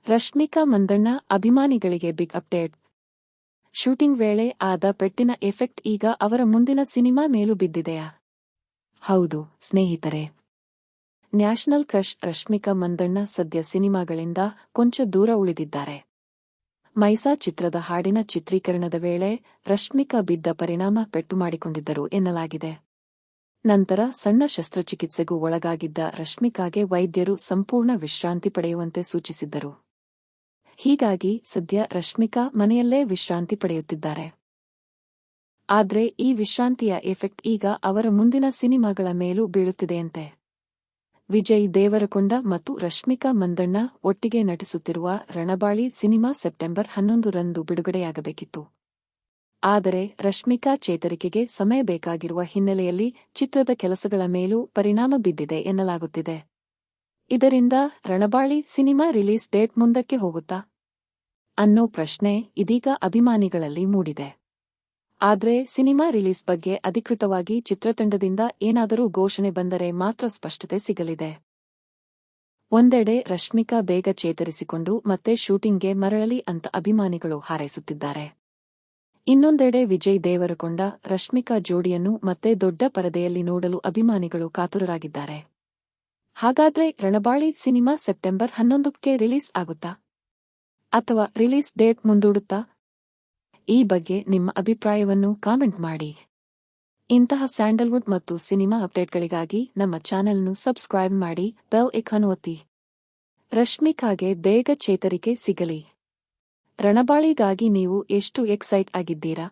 ರಶ್ಮಿಕಾ ಮಂದಣ್ಣ ಅಭಿಮಾನಿಗಳಿಗೆ big update. Shooting ವೇಳೆ ಆದ ಪೆಟ್ಟಿನ ಎಫೆಕ್ಟ್ ಈಗ ಅವರ ಮುಂದಿನ ಸಿನಿಮಾ ಮೇಲೂ ಬಿದ್ದಿದೆಯಾ? ಹೌದು ಸ್ನೇಹಿತರೆ, ನ್ಯಾಷನಲ್ ಕ್ರಶ್ ರಶ್ಮಿಕಾ ಮಂದಣ್ಣ ಸದ್ಯ ಸಿನಿಮಾಗಳಿಂದ ಕೊಂಚ ದೂರ ಉಳಿದಿದ್ದಾರೆ. ಮೈಸಾ ಚಿತ್ರದ ಹಾಡಿನ ಚಿತ್ರೀಕರಣದ ವೇಳೆ ರಶ್ಮಿಕಾ ಬಿದ್ದ ಪರಿಣಾಮ ಪೆಟ್ಟು ಮಾಡಿಕೊಂಡಿದ್ದರು ಎನ್ನಲಾಗಿದೆ. ನಂತರ ಸಣ್ಣ ಶಸ್ತ್ರಚಿಕಿತ್ಸೆಗೂ ಒಳಗಾಗಿದ್ದ ರಶ್ಮಿಕಾಗೆ ವೈದ್ಯರು ಸಂಪೂರ್ಣ ವಿಶ್ರಾಂತಿ ಪಡೆಯುವಂತೆ ಸೂಚಿಸಿದ್ದರು. ಹೀಗಾಗಿ ಸದ್ಯ ರಶ್ಮಿಕಾ ಮನೆಯಲ್ಲೇ ವಿಶ್ರಾಂತಿ ಪಡೆಯುತ್ತಿದ್ದಾರೆ. ಆದ್ರೆ ಈ ವಿಶ್ರಾಂತಿಯ ಎಫೆಕ್ಟ್ ಈಗ ಅವರ ಮುಂದಿನ ಸಿನಿಮಾಗಳ ಮೇಲೂ ಬೀಳುತ್ತಿದೆಯಂತೆ. ವಿಜಯ್ ದೇವರಕೊಂಡ ಮತ್ತು ರಶ್ಮಿಕಾ ಮಂದಣ್ಣ ಒಟ್ಟಿಗೆ ನಟಿಸುತ್ತಿರುವ ರಣಬಾಳಿ ಸಿನಿಮಾ ಸೆಪ್ಟೆಂಬರ್ 11ರಂದು ಬಿಡುಗಡೆಯಾಗಬೇಕಿತ್ತು. ಆದರೆ ರಶ್ಮಿಕಾ ಚೇತರಿಕೆಗೆ ಸಮಯ ಬೇಕಾಗಿರುವ ಹಿನ್ನೆಲೆಯಲ್ಲಿ ಚಿತ್ರದ ಕೆಲಸಗಳ ಮೇಲೂ ಪರಿಣಾಮ ಬಿದ್ದಿದೆ ಎನ್ನಲಾಗುತ್ತಿದೆ. ಇದರಿಂದ ರಣಬಾಳಿ ಸಿನಿಮಾ ರಿಲೀಸ್ ಡೇಟ್ ಮುಂದಕ್ಕೆ ಹೋಗುತ್ತಾ ಅನ್ನೋ ಪ್ರಶ್ನೆ ಇದೀಗ ಅಭಿಮಾನಿಗಳಲ್ಲಿ ಮೂಡಿದೆ. ಆದ್ರೆ ಸಿನಿಮಾ ರಿಲೀಸ್ ಬಗ್ಗೆ ಅಧಿಕೃತವಾಗಿ ಚಿತ್ರತಂಡದಿಂದ ಏನಾದರೂ ಘೋಷಣೆ ಬಂದರೆ ಮಾತ್ರ ಸ್ಪಷ್ಟತೆ ಸಿಗಲಿದೆ. ಒಂದೆಡೆ ರಶ್ಮಿಕಾ ಬೇಗ ಚೇತರಿಸಿಕೊಂಡು ಮತ್ತೆ ಶೂಟಿಂಗ್ಗೆ ಮರಳಲಿ ಅಂತ ಅಭಿಮಾನಿಗಳು ಹಾರೈಸುತ್ತಿದ್ದಾರೆ. ಇನ್ನೊಂದೆಡೆ ವಿಜಯ್ ದೇವರಕೊಂಡ ರಶ್ಮಿಕಾ ಜೋಡಿಯನ್ನು ಮತ್ತೆ ದೊಡ್ಡ ಪರದೆಯಲ್ಲಿ ನೋಡಲು ಅಭಿಮಾನಿಗಳು ಕಾತುರರಾಗಿದ್ದಾರೆ. ಹಾಗಾದ್ರೆ ರಣಬಾಳಿ ಸಿನಿಮಾ ಸೆಪ್ಟೆಂಬರ್ 11ಕ್ಕೆ ರಿಲೀಸ್ ಆಗುತ್ತಾ ಅಥವಾ ರಿಲೀಸ್ ಡೇಟ್ ಮುಂದೂಡುತ್ತಾ? ಈ ಬಗ್ಗೆ ನಿಮ್ಮ ಅಭಿಪ್ರಾಯವನ್ನು ಕಾಮೆಂಟ್ ಮಾಡಿ. ಇಂತಹ ಸ್ಯಾಂಡಲ್ವುಡ್ ಮತ್ತು ಸಿನಿಮಾ ಅಪ್ಡೇಟ್ಗಳಿಗಾಗಿ ನಮ್ಮ ಚಾನೆಲ್ను ಸಬ್ಸ್ಕ್ರೈಬ್ ಮಾಡಿ, ಬೆಲ್ ಐಕಾನ್ ಒತ್ತಿ. ರಶ್ಮಿಕಾಗೆ ಬೇಗ ಚೇತರಿಕೆ ಸಿಗಲಿ. ರಣಬಾಳಿಗಾಗಿ ನೀವು ಎಷ್ಟು ಎಕ್ಸೈಟ್ ಆಗಿದ್ದೀರಾ?